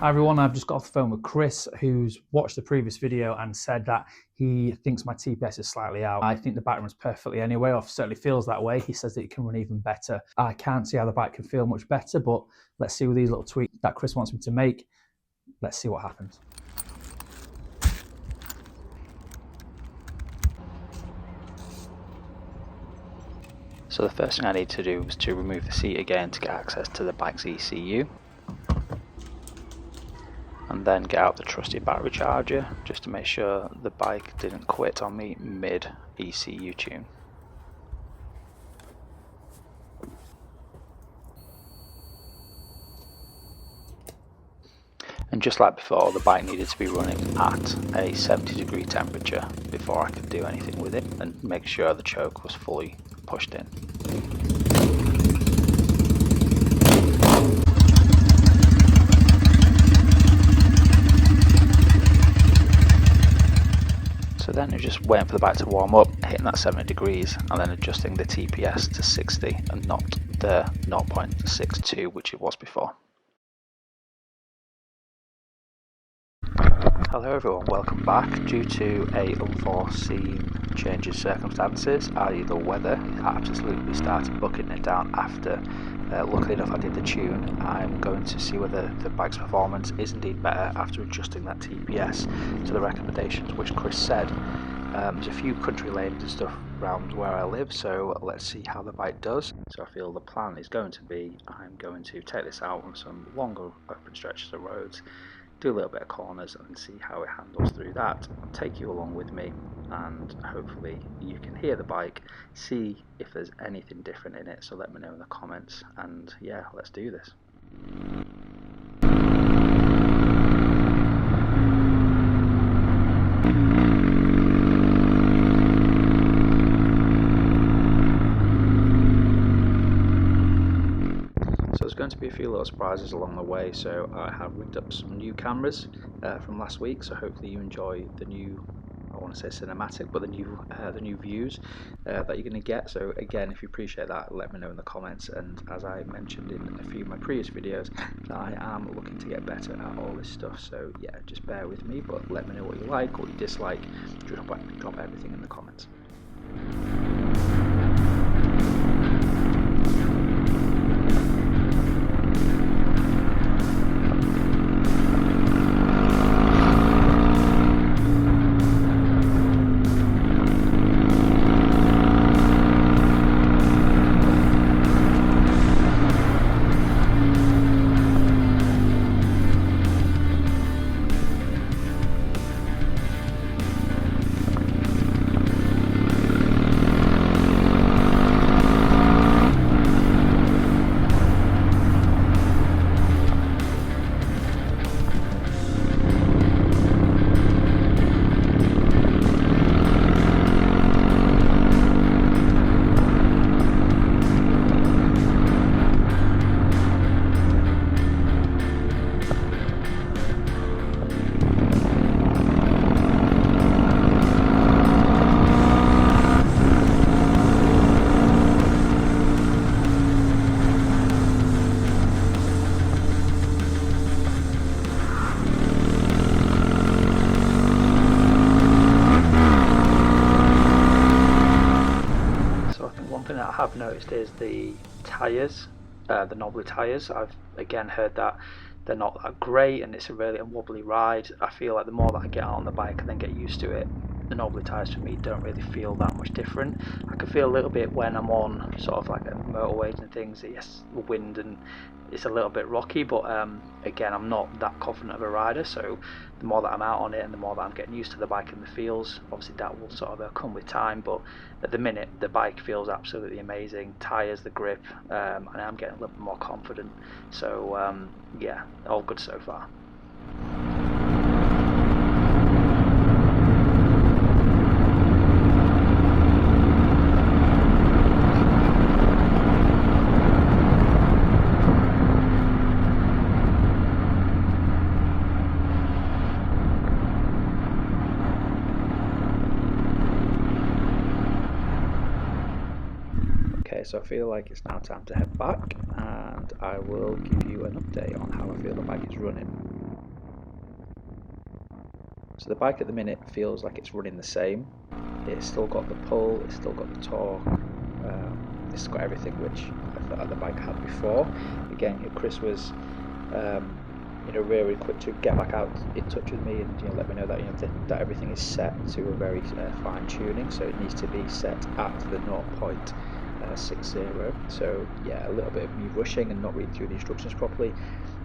Hi everyone, I've just got off the phone with Chris, who's watched the previous video and said that he thinks my TPS is slightly out. I think the bike runs perfectly anyway, or certainly feels that way. He says that it can run even better. I can't see how the bike can feel much better, but let's see with these little tweaks that Chris wants me to make. Let's see what happens. So the first thing I need to do is to remove the seat again to get access to the bike's ECU. And then get out the trusty battery charger just to make sure the bike didn't quit on me mid ECU tune. And just like before, the bike needed to be running at a 70-degree temperature before I could do anything with it, and make sure the choke was fully pushed in. So then it's just waiting for the bike to warm up, hitting that 70 degrees, and then adjusting the TPS to 60 and not the 0.62 which it was before. Hello everyone, welcome back. Due to a unforeseen change in circumstances, i.e. the weather, it absolutely started bucking it down after luckily enough I did the tune. I'm going to see whether the bike's performance is indeed better after adjusting that TPS to the recommendations which Chris said. There's a few country lanes and stuff around where I live, so let's see how the bike does. So I feel the plan is going to be, I'm going to take this out on some longer open stretches of roads, do a little bit of corners and see how it handles through that. I'll take you along with me and hopefully you can hear the bike, see if there's anything different in it, so let me know in the comments, and yeah, let's do this. So there's going to be a few little surprises along the way, so I have rigged up some new cameras from last week, so hopefully you enjoy the new, I want to say cinematic, but the new views that you're going to get. So again, if you appreciate that, let me know in the comments, and as I mentioned in a few of my previous videos, I am looking to get better at all this stuff, so yeah, just bear with me, but let me know what you like, what you dislike, drop everything in the comments. I have noticed is the tyres, the knobbly tyres. I've again heard that they're not that great and it's a really wobbly ride. I feel like the more that I get out on the bike and then get used to it, the knobbly tyres for me don't really feel that much different. I can feel a little bit when I'm on sort of like motorways and things, yes, wind and it's a little bit rocky, but again, I'm not that confident of a rider, so the more that I'm out on it and the more that I'm getting used to the bike and the feels, obviously that will sort of come with time, but at the minute the bike feels absolutely amazing. Tyres, the grip, and I'm getting a little bit more confident, so yeah, all good so far. Okay, so I feel like it's now time to head back and I will give you an update on how I feel the bike is running. So the bike at the minute feels like it's running the same. It's still got the pull, it's still got the torque, it's got everything which I felt like the bike had before. Again, Chris was really quick to get back out in touch with me and let me know that that everything is set to a very fine tuning, so it needs to be set at the 0.60. So yeah, a little bit of me rushing and not reading through the instructions properly,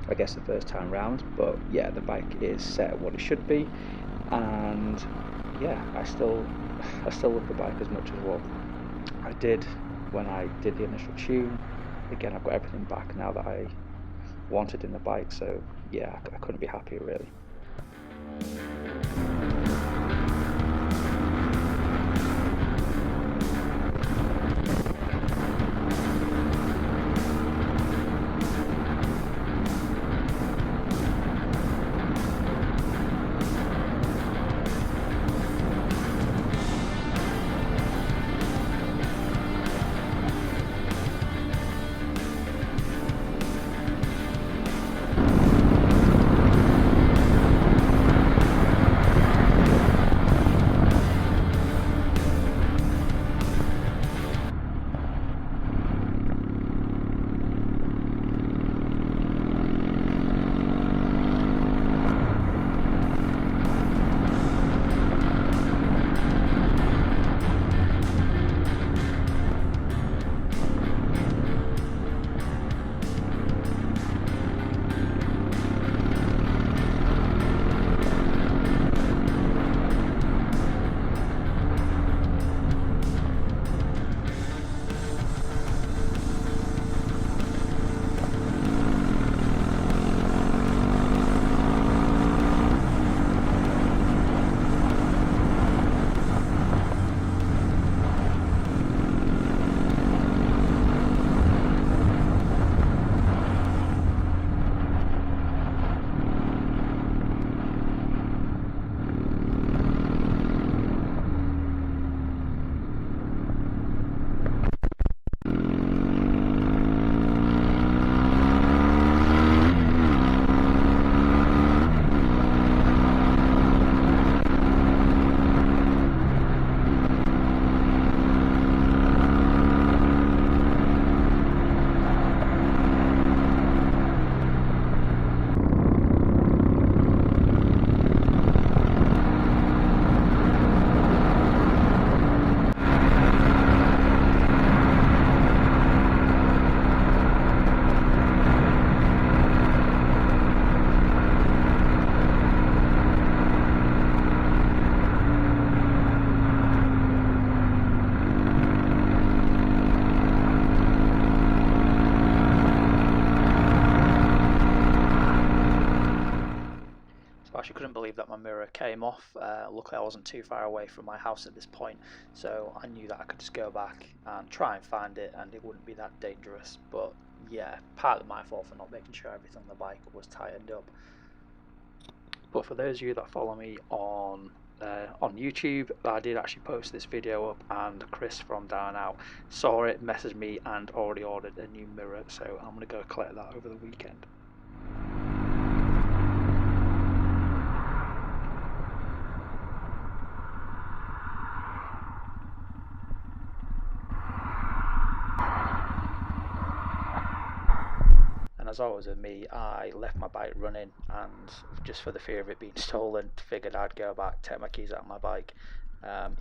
I guess, the first time round. But yeah, the bike is set at what it should be, and yeah, I still love the bike as much as what I did when I did the initial tune. Again, I've got everything back now that I wanted in the bike, so yeah, I couldn't be happier really. Couldn't believe that my mirror came off. Luckily I wasn't too far away from my house at this point, so I knew that I could just go back and try and find it and it wouldn't be that dangerous. But yeah, partly my fault for not making sure everything on the bike was tightened up. But for those of you that follow me on YouTube, I did actually post this video up, and Chris from Down Out saw it, messaged me, and already ordered a new mirror, so I'm going to go collect that over the weekend. And as always with me, I left my bike running, and just for the fear of it being stolen, figured I'd go back, take my keys out of my bike,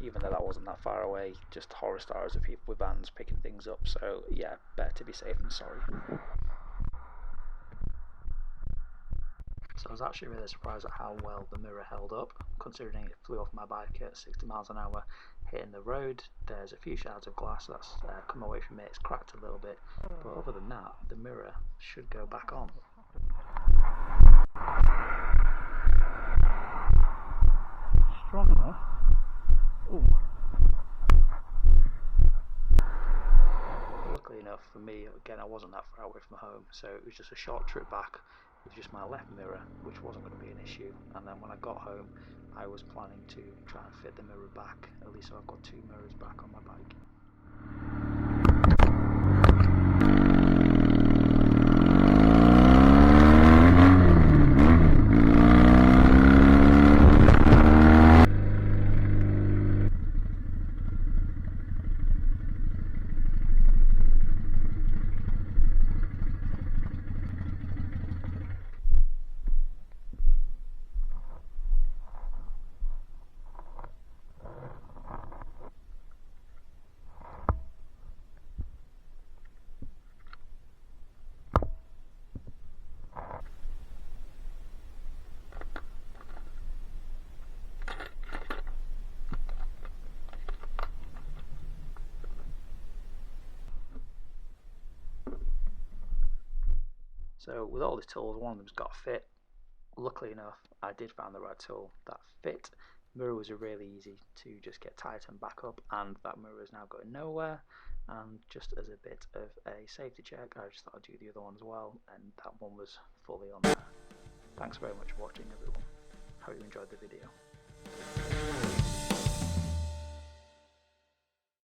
even though that wasn't that far away. Just horror stories of people with vans picking things up, so yeah, better to be safe than sorry. So I was actually really surprised at how well the mirror held up, considering it flew off my bike at 60 miles an hour, hitting the road. There's a few shards of glass that's come away from it, it's cracked a little bit, but other than that, the mirror should go back on. Strong enough. Ooh. Luckily enough for me, again, I wasn't that far away from home, so it was just a short trip back with just my left mirror, which wasn't going to be an issue. And then when I got home, I was planning to try and fit the mirror back, at least so I've got two mirrors back on my bike. So with all these tools, one of them's got to fit. Luckily enough, I did find the right tool that fit. Mirrors are really easy to just get tightened back up, and that mirror is now going nowhere. And just as a bit of a safety check, I just thought I'd do the other one as well, and that one was fully on there. Thanks very much for watching, everyone. Hope you enjoyed the video.